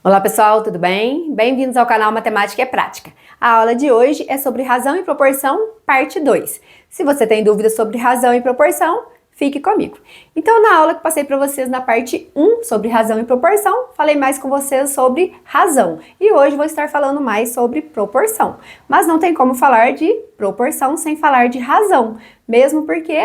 Olá pessoal, tudo bem? Bem-vindos ao canal Matemática é Prática. A aula de hoje é sobre razão e proporção, parte 2. Se você tem dúvidas sobre razão e proporção, fique comigo. Então, na aula que passei para vocês na parte 1 sobre razão e proporção, falei mais com vocês sobre razão. E hoje vou estar falando mais sobre proporção. Mas não tem como falar de proporção sem falar de razão, mesmo porque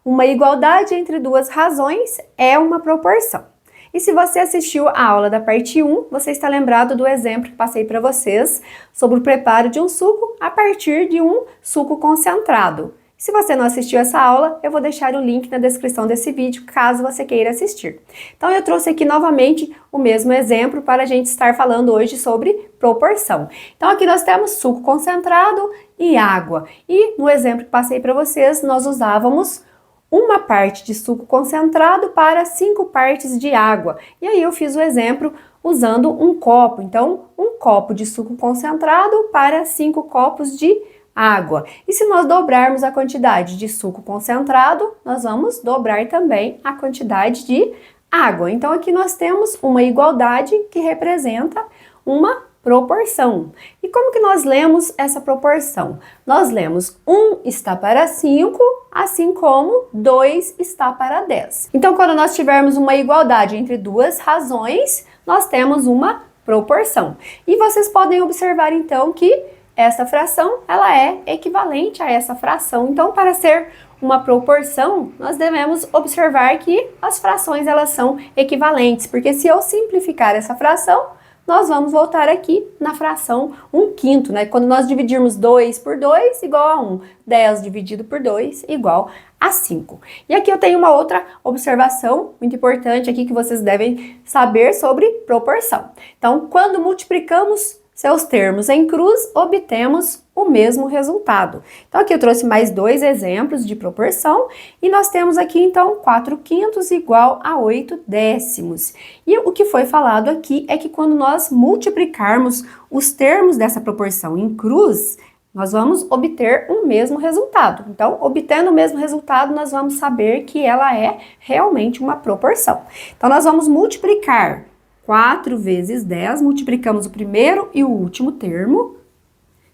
uma igualdade entre duas razões é uma proporção. E se você assistiu a aula da parte 1, você está lembrado do exemplo que passei para vocês sobre o preparo de um suco a partir de um suco concentrado. Se você não assistiu essa aula, eu vou deixar o link na descrição desse vídeo, caso você queira assistir. Então eu trouxe aqui novamente o mesmo exemplo para a gente estar falando hoje sobre proporção. Então aqui nós temos suco concentrado e água. E no exemplo que passei para vocês, nós usávamos uma parte de suco concentrado para 5 partes de água. E aí eu fiz o exemplo usando um copo. Então, um copo de suco concentrado para 5 copos de água. E se nós dobrarmos a quantidade de suco concentrado, nós vamos dobrar também a quantidade de água. Então, aqui nós temos uma igualdade que representa uma proporção. E como que nós lemos essa proporção? Nós lemos 1 está para 5, assim como 2 está para 10. Então, quando nós tivermos uma igualdade entre duas razões, nós temos uma proporção. E vocês podem observar, então, que essa fração, ela é equivalente a essa fração. Então, para ser uma proporção, nós devemos observar que as frações, elas são equivalentes, porque se eu simplificar essa fração, nós vamos voltar aqui na fração 1/5, né? Quando nós dividirmos 2 por 2, igual a 1. 10 dividido por 2, igual a 5. E aqui eu tenho uma outra observação muito importante aqui que vocês devem saber sobre proporção. Então, quando multiplicamos seus termos em cruz, obtemos o mesmo resultado. Então, aqui eu trouxe mais 2 exemplos de proporção e nós temos aqui, então, 4/5 igual a 8/10. E o que foi falado aqui é que quando nós multiplicarmos os termos dessa proporção em cruz, nós vamos obter o mesmo resultado. Então, obtendo o mesmo resultado, nós vamos saber que ela é realmente uma proporção. Então, nós vamos multiplicar 4 vezes 10, multiplicamos o primeiro e o último termo.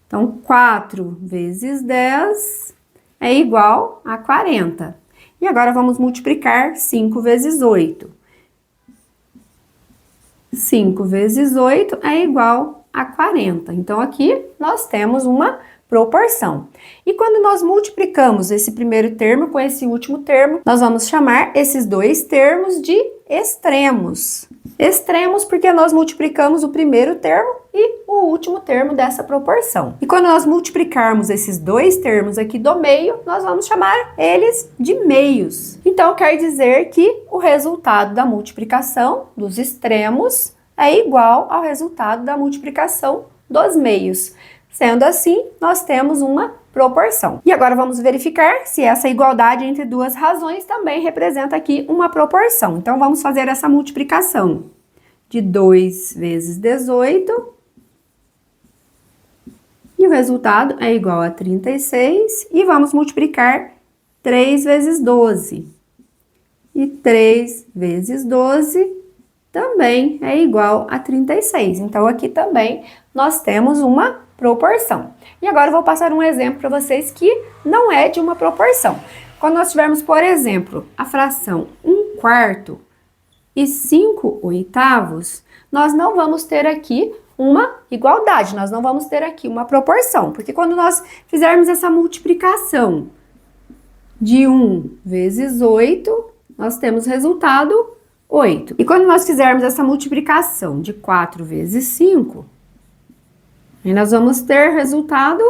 Então, 4 vezes 10 é igual a 40. E agora vamos multiplicar 5 vezes 8. 5 vezes 8 é igual a 40. Então, aqui nós temos uma proporção. E quando nós multiplicamos esse primeiro termo com esse último termo, nós vamos chamar esses dois termos de extremos. Extremos porque nós multiplicamos o primeiro termo e o último termo dessa proporção. E quando nós multiplicarmos esses dois termos aqui do meio, nós vamos chamar eles de meios. Então, quer dizer que o resultado da multiplicação dos extremos é igual ao resultado da multiplicação dos meios. Sendo assim, nós temos uma proporção. E agora vamos verificar se essa igualdade entre duas razões também representa aqui uma proporção. Então, vamos fazer essa multiplicação de 2 vezes 18. E o resultado é igual a 36. E vamos multiplicar 3 vezes 12. E 3 vezes 12 também é igual a 36. Então, aqui também nós temos uma proporção. E agora eu vou passar um exemplo para vocês que não é de uma proporção. Quando nós tivermos, por exemplo, a fração 1/4 e 5/8, nós não vamos ter aqui uma igualdade, nós não vamos ter aqui uma proporção, porque quando nós fizermos essa multiplicação de 1 vezes 8, nós temos resultado 8. E quando nós fizermos essa multiplicação de 4 vezes 5, e nós vamos ter resultado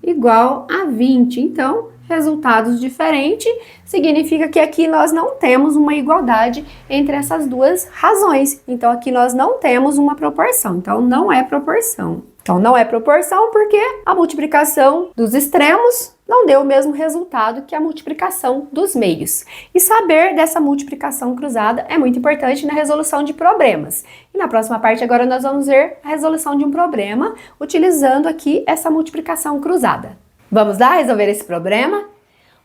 igual a 20. Então, resultados diferentes significa que aqui nós não temos uma igualdade entre essas duas razões. Então, aqui nós não temos uma proporção. Então, não é proporção. Então, não é proporção porque a multiplicação dos extremos não deu o mesmo resultado que a multiplicação dos meios. E saber dessa multiplicação cruzada é muito importante na resolução de problemas. E na próxima parte agora nós vamos ver a resolução de um problema utilizando aqui essa multiplicação cruzada. Vamos lá resolver esse problema?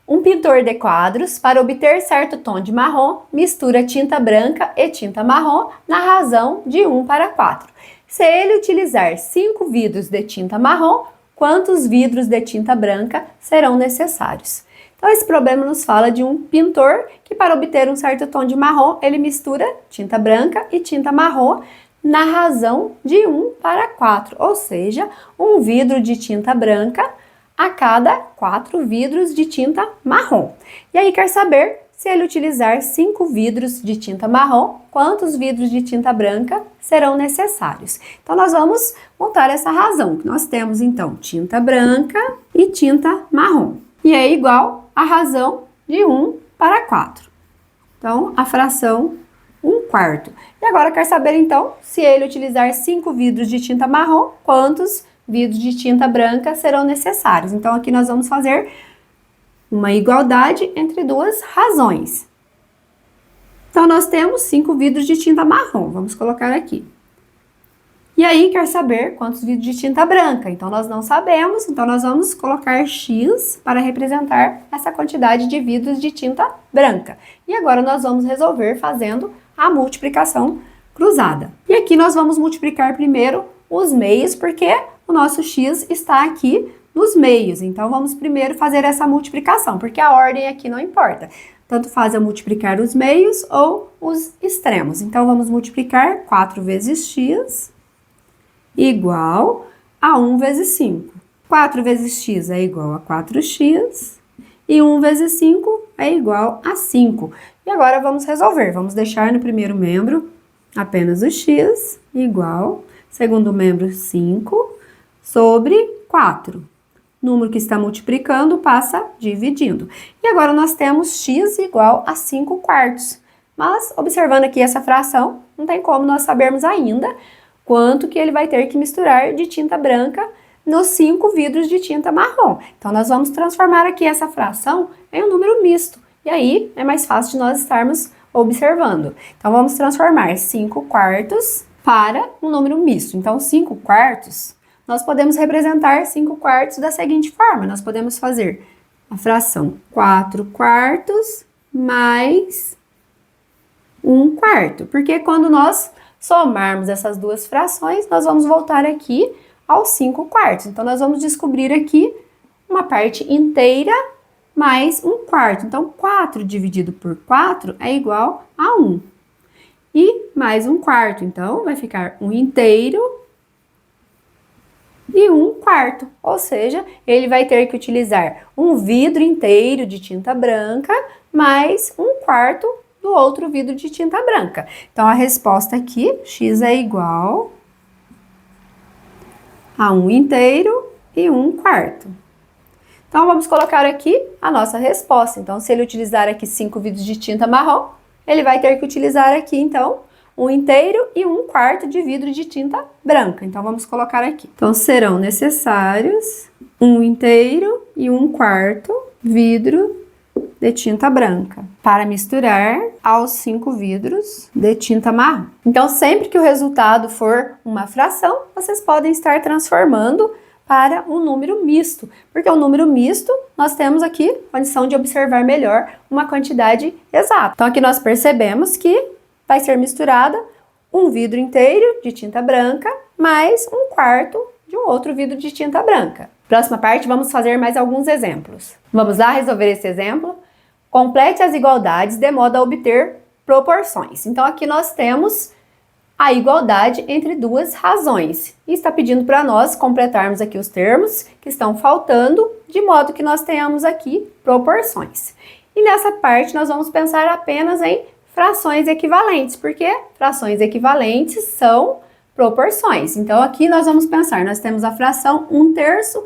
Um pintor de quadros, para obter certo tom de marrom, mistura tinta branca e tinta marrom na razão de 1:4. Se ele utilizar 5 vidros de tinta marrom, quantos vidros de tinta branca serão necessários? Então, esse problema nos fala de um pintor que, para obter um certo tom de marrom, ele mistura tinta branca e tinta marrom na razão de 1:4, ou seja, um vidro de tinta branca a cada 4 vidros de tinta marrom. E aí quer saber, se ele utilizar 5 vidros de tinta marrom, quantos vidros de tinta branca serão necessários? Então, nós vamos montar essa razão, que nós temos, então, tinta branca e tinta marrom. E é igual a razão de 1:4. Então, a fração 1/4. E agora quer saber, então, se ele utilizar 5 vidros de tinta marrom, quantos vidros de tinta branca serão necessários? Então, aqui nós vamos fazer uma igualdade entre duas razões. Então, nós temos 5 vidros de tinta marrom, vamos colocar aqui. E aí, quer saber quantos vidros de tinta branca? Então, nós não sabemos, então nós vamos colocar X para representar essa quantidade de vidros de tinta branca. E agora nós vamos resolver fazendo a multiplicação cruzada. E aqui nós vamos multiplicar primeiro os meios, porque o nosso X está aqui nos meios. Então, vamos primeiro fazer essa multiplicação, porque a ordem aqui não importa. Tanto faz eu multiplicar os meios ou os extremos. Então, vamos multiplicar 4 vezes X igual a 1 vezes 5. 4 vezes x é igual a 4x e 1 vezes 5 é igual a 5. E agora vamos resolver. Vamos deixar no primeiro membro apenas o x igual, segundo membro 5, sobre 4. Número que está multiplicando passa dividindo. E agora nós temos x igual a 5/4. Mas, observando aqui essa fração, não tem como nós sabermos ainda quanto que ele vai ter que misturar de tinta branca nos 5 vidros de tinta marrom. Então, nós vamos transformar aqui essa fração em um número misto. E aí, é mais fácil de nós estarmos observando. Então, vamos transformar 5/4 para um número misto. Então, 5/4, nós podemos representar 5/4 da seguinte forma. Nós podemos fazer a fração 4/4 mais 1/4. Porque quando nós somarmos essas duas frações, nós vamos voltar aqui aos 5/4. Então, nós vamos descobrir aqui uma parte inteira mais 1/4. Então, 4 dividido por 4 é igual a 1. E mais 1/4. Então, vai ficar 1 inteiro e 1/4. Ou seja, ele vai ter que utilizar um vidro inteiro de tinta branca mais 1/4 do outro vidro de tinta branca. Então, a resposta aqui, x é igual a 1 inteiro e 1/4. Então, vamos colocar aqui a nossa resposta. Então, se ele utilizar aqui 5 vidros de tinta marrom, ele vai ter que utilizar aqui, então, 1 inteiro e 1/4 de vidro de tinta branca. Então, vamos colocar aqui. Então, serão necessários 1 inteiro e 1/4 vidro de tinta branca para misturar aos 5 vidros de tinta marrom. Então, sempre que o resultado for uma fração, vocês podem estar transformando para um número misto, porque o número misto, nós temos aqui condição de observar melhor uma quantidade exata. Então, aqui nós percebemos que vai ser misturada um vidro inteiro de tinta branca mais 1/4 de um outro vidro de tinta branca. Próxima parte, vamos fazer mais alguns exemplos. Vamos lá resolver esse exemplo? Complete as igualdades de modo a obter proporções. Então, aqui nós temos a igualdade entre duas razões. E está pedindo para nós completarmos aqui os termos que estão faltando, de modo que nós tenhamos aqui proporções. E nessa parte, nós vamos pensar apenas em frações equivalentes, porque frações equivalentes são proporções. Então, aqui nós vamos pensar, nós temos a fração 1/3,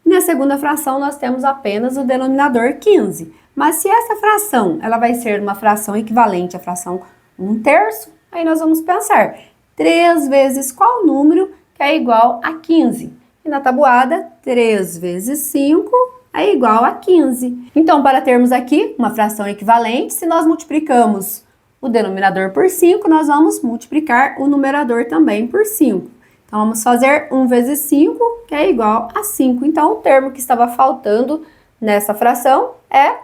e na segunda fração nós temos apenas o denominador 15. Mas se essa fração, ela vai ser uma fração equivalente à fração 1/3, aí nós vamos pensar 3 vezes qual número que é igual a 15. E na tabuada, 3 vezes 5 é igual a 15. Então, para termos aqui uma fração equivalente, se nós multiplicamos o denominador por 5, nós vamos multiplicar o numerador também por 5. Então, vamos fazer 1 vezes 5, que é igual a 5. Então, o termo que estava faltando nessa fração é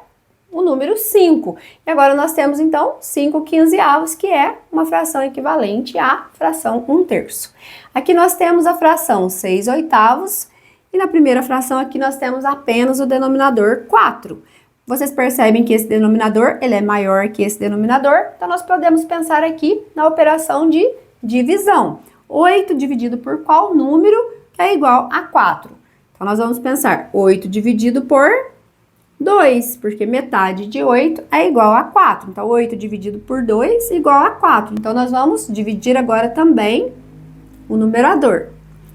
o número 5. E agora nós temos, então, 5 quinzeavos, que é uma fração equivalente à fração 1/3. Aqui nós temos a fração 6 oitavos, e na primeira fração aqui nós temos apenas o denominador 4. Vocês percebem que esse denominador, ele é maior que esse denominador, então nós podemos pensar aqui na operação de divisão. 8 dividido por qual número que é igual a 4? Então nós vamos pensar 8 dividido por 2, porque metade de 8 é igual a 4. Então 8 dividido por 2 é igual a 4. Então nós vamos dividir agora também o numerador.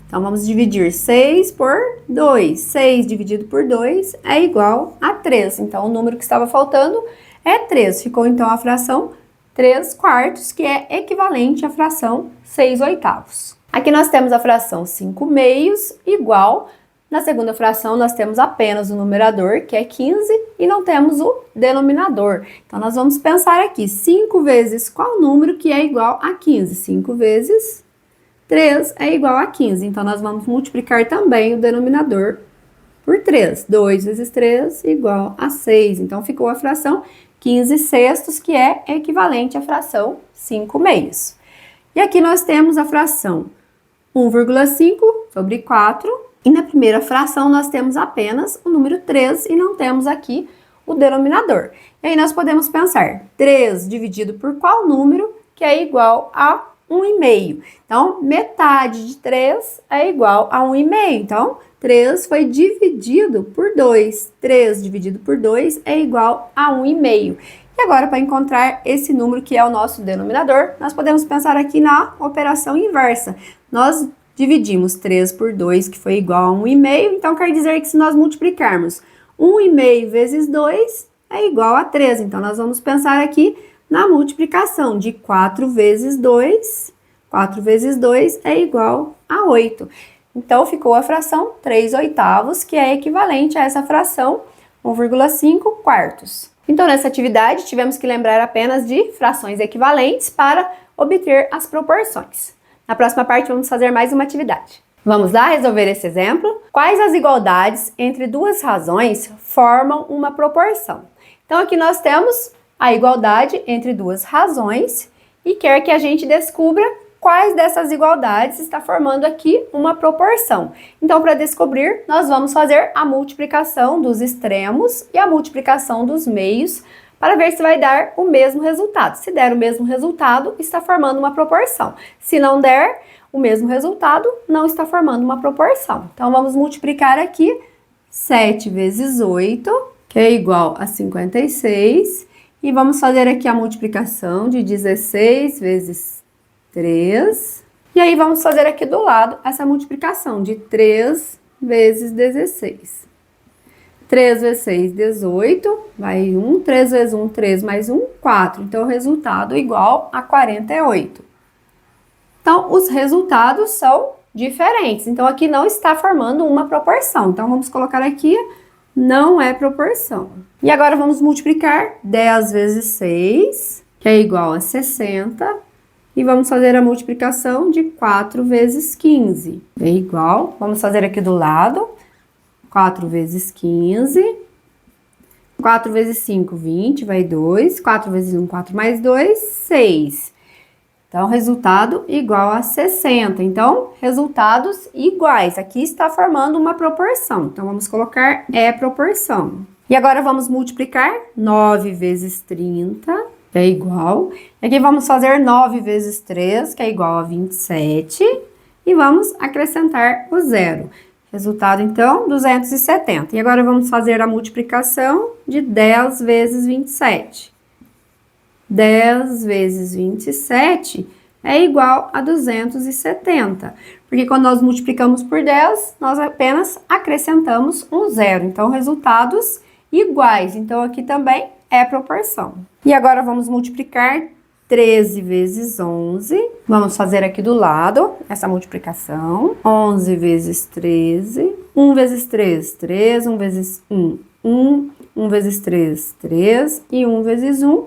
Então, vamos dividir 6 por 2. 6 dividido por 2 é igual a 3. Então, o número que estava faltando é 3. Ficou, então, a fração 3 quartos, que é equivalente à fração 6 oitavos. Aqui nós temos a fração 5 meios, igual. Na segunda fração, nós temos apenas o numerador, que é 15, e não temos o denominador. Então, nós vamos pensar aqui, 5 vezes qual número que é igual a 15? 5 vezes 3 é igual a 15, então nós vamos multiplicar também o denominador por 3. 2 vezes 3 igual a 6, então ficou a fração 15 sextos, que é equivalente à fração 5 meios. E aqui nós temos a fração 1,5 sobre 4, e na primeira fração nós temos apenas o número 3 e não temos aqui o denominador. E aí nós podemos pensar 3 dividido por qual número que é igual a 1,5. Então, metade de 3 é igual a 1,5. Então, 3 foi dividido por 2. 3 dividido por 2 é igual a 1,5. E agora, para encontrar esse número que é o nosso denominador, nós podemos pensar aqui na operação inversa. Nós dividimos 3 por 2, que foi igual a 1,5. Então, quer dizer que se nós multiplicarmos 1,5 vezes 2 é igual a 3. Então, nós vamos pensar aqui na multiplicação de 4 vezes 2, 4 vezes 2 é igual a 8. Então, ficou a fração 3 oitavos, que é equivalente a essa fração 1,5 quartos. Então, nessa atividade, tivemos que lembrar apenas de frações equivalentes para obter as proporções. Na próxima parte, vamos fazer mais uma atividade. Vamos lá resolver esse exemplo? Quais as igualdades entre duas razões formam uma proporção? Então, aqui nós temos a igualdade entre duas razões e quer que a gente descubra quais dessas igualdades está formando aqui uma proporção. Então, para descobrir, nós vamos fazer a multiplicação dos extremos e a multiplicação dos meios para ver se vai dar o mesmo resultado. Se der o mesmo resultado, está formando uma proporção. Se não der o mesmo resultado, não está formando uma proporção. Então, vamos multiplicar aqui 7 vezes 8, que é igual a 56. E vamos fazer aqui a multiplicação de 16 vezes 3. E aí vamos fazer aqui do lado essa multiplicação de 3 vezes 16. 3 vezes 6, 18. Vai 1. 3 vezes 1, 3 mais 1, 4. Então, o resultado é igual a 48. Então, os resultados são diferentes. Então, aqui não está formando uma proporção. Então, vamos colocar aqui, não é proporção. E agora vamos multiplicar 10 vezes 6, que é igual a 60. E vamos fazer a multiplicação de 4 vezes 15. É igual, vamos fazer aqui do lado, 4 vezes 15. 4 vezes 5, 20, vai 2. 4 vezes 1, 4 mais 2, 6. Então, resultado igual a 60. Então, resultados iguais. Aqui está formando uma proporção. Então, vamos colocar proporção. E agora vamos multiplicar 9 vezes 30, que é igual. Aqui vamos fazer 9 vezes 3, que é igual a 27. E vamos acrescentar o zero. Resultado, então, 270. E agora vamos fazer a multiplicação de 10 vezes 27. 10 vezes 27 é igual a 270. Porque quando nós multiplicamos por 10, nós apenas acrescentamos um zero. Então, resultados iguais. Então, aqui também é proporção. E agora vamos multiplicar 13 vezes 11. Vamos fazer aqui do lado essa multiplicação. 11 vezes 13. 1 vezes 3, 3. 1 vezes 1, 1. 1 vezes 3, 3. E 1 vezes 1,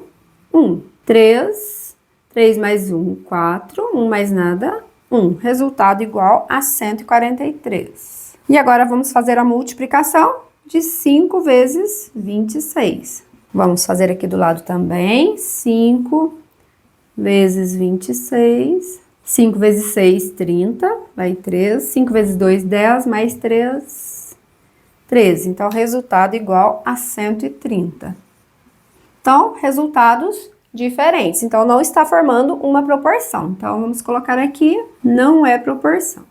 1. 3. 3 mais 1, 4. 1 mais nada, 1. Resultado igual a 143. E agora vamos fazer a multiplicação de 5 vezes 26. Vamos fazer aqui do lado também. 5 vezes 26. 5 vezes 6, 30. Vai 3. 5 vezes 2, 10. Mais 3, 13. Então, resultado igual a 130. Então, resultados diferentes. Então, não está formando uma proporção. Então, vamos colocar aqui, não é proporção.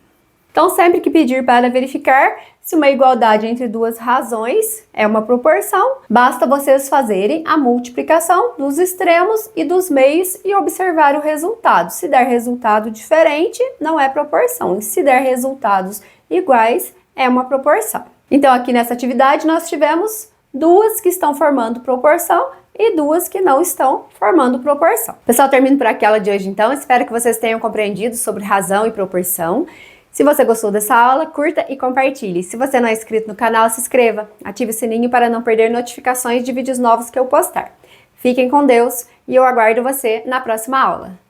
Então, sempre que pedir para verificar se uma igualdade entre duas razões é uma proporção, basta vocês fazerem a multiplicação dos extremos e dos meios e observar o resultado. Se der resultado diferente, não é proporção. E se der resultados iguais, é uma proporção. Então, aqui nessa atividade, nós tivemos duas que estão formando proporção e duas que não estão formando proporção. Pessoal, termino por aqui a aula de hoje, então. Espero que vocês tenham compreendido sobre razão e proporção. Se você gostou dessa aula, curta e compartilhe. Se você não é inscrito no canal, se inscreva. Ative o sininho para não perder notificações de vídeos novos que eu postar. Fiquem com Deus e eu aguardo você na próxima aula.